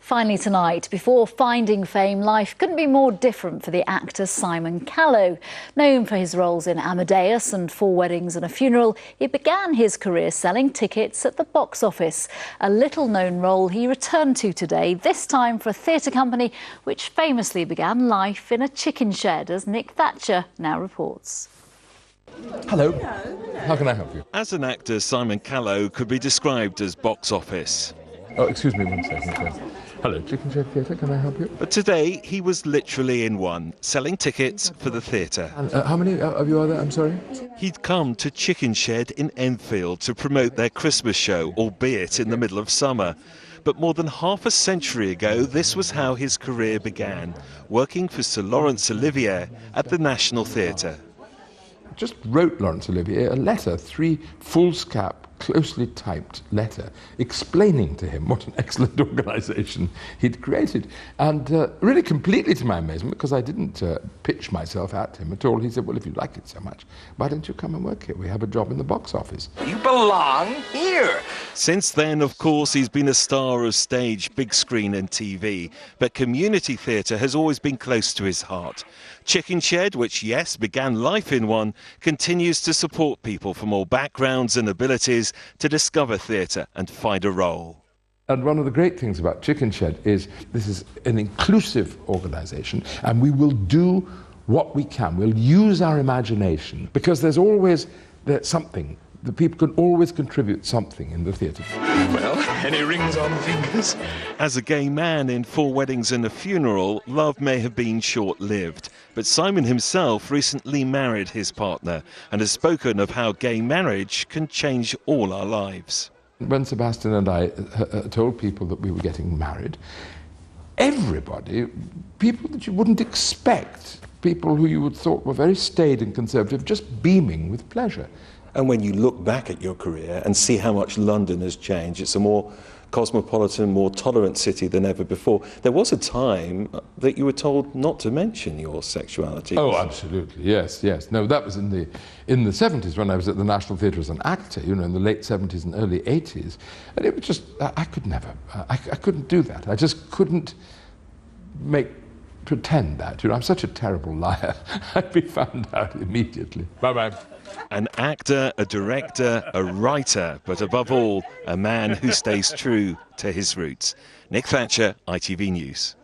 Finally tonight, before finding fame, life couldn't be more different for the actor Simon Callow. Known for his roles in Amadeus and Four Weddings and a Funeral, he began his career selling tickets at the box office. A little-known role he returned to today, this time for a theatre company which famously began life in a chicken shed, as Nick Thatcher now reports. Hello. How can I help you? As an actor, Simon Callow could be described as box office. Oh, excuse me 1 second. Hello, Chicken Shed Theatre, can I help you? But today, he was literally in one, selling tickets for the theatre. And how many of you are there, I'm sorry? He'd come to Chicken Shed in Enfield to promote their Christmas show, albeit in the middle of summer. But more than half a century ago, this was how his career began, working for Sir Laurence Olivier at the National Theatre. Just wrote Laurence Olivier a letter, 3 foolscap, closely typed letter, explaining to him what an excellent organisation he'd created. And really completely to my amazement, because I didn't pitch myself at him at all, he said, well, if you like it so much, why don't you come and work here? We have a job in the box office. You belong here. Since then, of course, he's been a star of stage, big screen and TV, but community theatre has always been close to his heart. Chicken Shed, which, yes, began life in one, continues to support people from all backgrounds and abilities to discover theatre and find a role. And one of the great things about Chicken Shed is this is an inclusive organisation, and we will do what we can. We'll use our imagination, because there's always something. The people can always contribute something in the theatre. Well, any rings on the fingers? As a gay man in Four Weddings and a Funeral, love may have been short-lived. But Simon himself recently married his partner and has spoken of how gay marriage can change all our lives. When Sebastian and I told people that we were getting married, everybody, people that you wouldn't expect, people who you would thought were very staid and conservative, just beaming with pleasure. And when you look back at your career and see how much London has changed, it's a more cosmopolitan, more tolerant city than ever before. There was a time that you were told not to mention your sexuality. Oh, absolutely, yes. No, that was in the 70s when I was at the National Theatre as an actor, you know, in the late 70s and early 80s. And it was just, I could never, I couldn't do that. I just couldn't pretend that. You know, I'm such a terrible liar. I'd be found out immediately. Bye-bye. An actor, a director, a writer, but above all, a man who stays true to his roots. Nick Thatcher, ITV News.